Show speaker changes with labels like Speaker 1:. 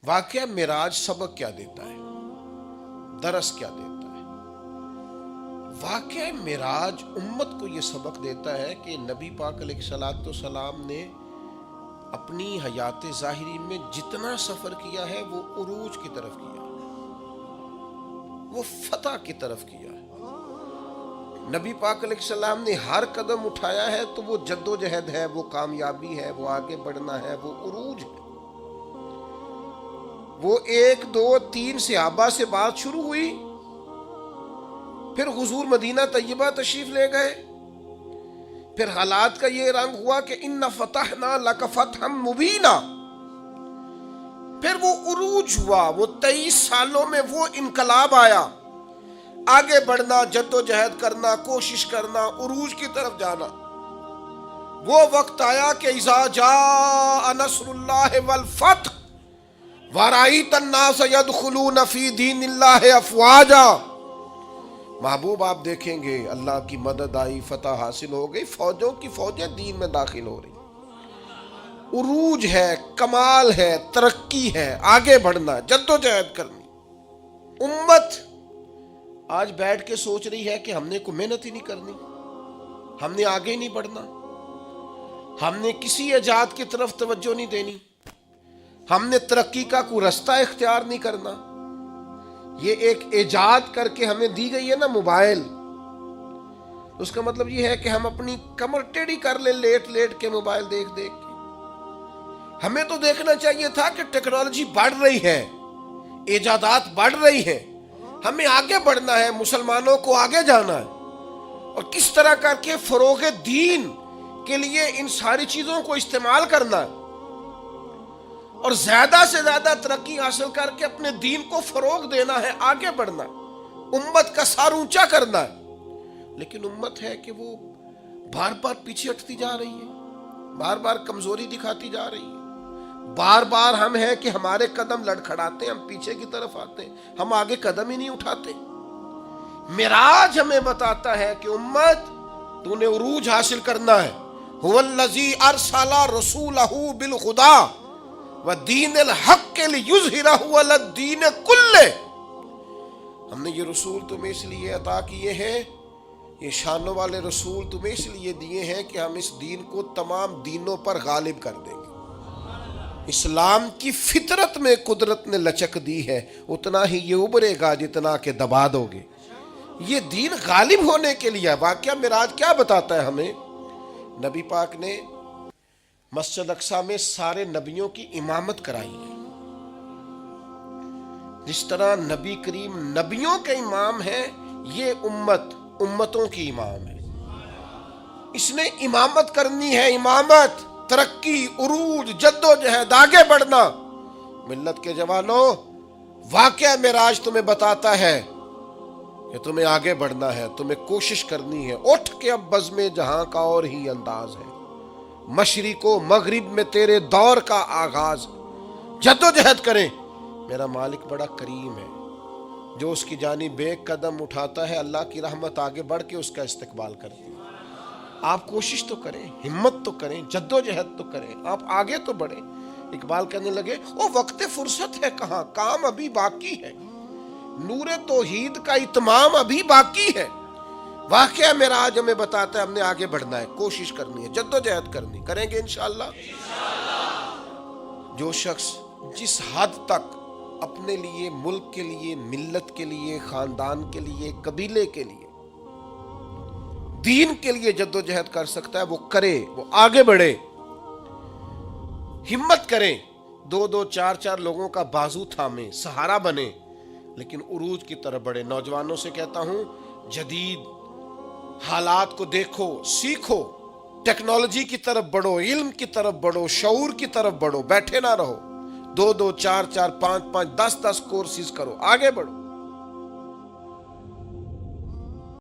Speaker 1: واقعہ معراج سبق کیا دیتا ہے، درس کیا دیتا ہے؟ واقعہ معراج امت کو یہ سبق دیتا ہے کہ نبی پاک علیہ الصلوۃ والسلام نے اپنی حیات ظاہری میں جتنا سفر کیا ہے وہ عروج کی طرف کیا ہے، وہ فتح کی طرف کیا ہے۔ نبی پاک علیہ السلام نے ہر قدم اٹھایا ہے تو وہ جد و جہد ہے، وہ کامیابی ہے، وہ آگے بڑھنا ہے، وہ عروج ہے۔ وہ 1 2 3 صحابہ سے بات شروع ہوئی، پھر حضور مدینہ طیبہ تشریف لے گئے، پھر حالات کا یہ رنگ ہوا کہ ان فتحنا لک فتحا مبینا، پھر وہ عروج ہوا، وہ 23 سالوں میں وہ انقلاب آیا، آگے بڑھنا، جد و جہد کرنا، کوشش کرنا، عروج کی طرف جانا۔ وہ وقت آیا کہ اذا جاء نصر اللہ والفتح وَرَأَيْتَ النَّاسَ يَدْخُلُونَ فِي دِينِ اللَّهِ أَفْوَاجًا، محبوب آپ دیکھیں گے اللہ کی مدد آئی، فتح حاصل ہو گئی، فوجوں کی فوجیں دین میں داخل ہو رہی، عروج ہے، کمال ہے، ترقی ہے، آگے بڑھنا، جد و جہد کرنی۔ امت آج بیٹھ کے سوچ رہی ہے کہ ہم نے کوئی محنت ہی نہیں کرنی، ہم نے آگے نہیں بڑھنا، ہم نے کسی ایجاد کی طرف توجہ نہیں دینی، ہم نے ترقی کا کوئی رستہ اختیار نہیں کرنا۔ یہ ایک ایجاد کر کے ہمیں دی گئی ہے نا موبائل، اس کا مطلب یہ ہے کہ ہم اپنی کمر ٹیڑھی کر لیں لیٹ لیٹ کے موبائل دیکھ دیکھ کے۔ ہمیں تو دیکھنا چاہیے تھا کہ ٹیکنالوجی بڑھ رہی ہے، ایجادات بڑھ رہی ہیں، ہمیں آگے بڑھنا ہے، مسلمانوں کو آگے جانا ہے، اور کس طرح کر کے فروغ دین کے لیے ان ساری چیزوں کو استعمال کرنا ہے، اور زیادہ سے زیادہ ترقی حاصل کر کے اپنے دین کو فروغ دینا ہے، آگے بڑھنا ہے، امت کا سر اونچا کرنا ہے۔ لیکن امت ہے کہ وہ بار بار پیچھے ہٹتی جا رہی ہے، بار بار کمزوری دکھاتی جا رہی ہے، بار بار ہم ہیں کہ ہمارے قدم لڑکھڑاتے ہیں، ہم پیچھے کی طرف آتے ہیں، ہم آگے قدم ہی نہیں اٹھاتے۔ معراج ہمیں بتاتا ہے کہ امت تو نے عروج حاصل کرنا ہے۔ هو الذی ارسل رسولہ بالہدی ودین الحق لیظہرہ علی الدین کلہ، ہم نے یہ رسول تمہیں اس لیے عطا کیے ہیں، یہ شانوں والے رسول تمہیں اس لیے دیے ہیں کہ ہم اس دین کو تمام دینوں پر غالب کر دیں گے۔ اسلام کی فطرت میں قدرت نے لچک دی ہے، اتنا ہی یہ ابھرے گا جتنا کہ دبا دو گے۔ یہ دین غالب ہونے کے لیے ہے۔ واقعہ معراج کیا بتاتا ہے ہمیں؟ نبی پاک نے مسجد اقصی میں سارے نبیوں کی امامت کرائی ہے۔ جس طرح نبی کریم نبیوں کے امام ہے، یہ امت امتوں کی امام ہے۔ اس نے امامت کرنی ہے، امامت، ترقی، عروج، جد و جہد، آگے بڑھنا۔ ملت کے جوانوں، واقعہ معراج تمہیں بتاتا ہے کہ تمہیں آگے بڑھنا ہے، تمہیں کوشش کرنی ہے۔ اٹھ کے اب بزم جہاں کا اور ہی انداز ہے، مشرق و مغرب میں تیرے دور کا آغاز، جد و جہد کریں۔ میرا مالک بڑا کریم ہے، جو اس کی جانب ایک قدم اٹھاتا ہے، اللہ کی رحمت آگے بڑھ کے اس کا استقبال کرتی ہے۔ آپ کوشش تو کریں، ہمت تو کریں، جد و جہد تو کریں، آپ آگے تو بڑھیں۔ اقبال کہنے لگے وہ وقت فرصت ہے کہاں، کام ابھی باقی ہے، نور توحید کا اتمام ابھی باقی ہے۔ واقعہ معراج ہمیں بتاتا ہے ہم نے آگے بڑھنا ہے، کوشش کرنی ہے، جد و جہد کرنی، کریں گے انشاءاللہ۔ جو شخص جس حد تک اپنے لیے، ملک کے لیے، ملت کے لیے، خاندان کے لیے، قبیلے کے لیے، دین کے لیے جد و جہد کر سکتا ہے، وہ کرے، وہ آگے بڑھے، ہمت کریں، 2 2 4 4 لوگوں کا بازو تھامیں، سہارا بنے، لیکن عروج کی طرف بڑھے۔ نوجوانوں سے کہتا ہوں، جدید حالات کو دیکھو، سیکھو، ٹیکنالوجی کی طرف بڑھو، علم کی طرف بڑھو، شعور کی طرف بڑھو، بیٹھے نہ رہو، 2 2 4 4 5 5 10 10 کورسز کرو، آگے بڑھو۔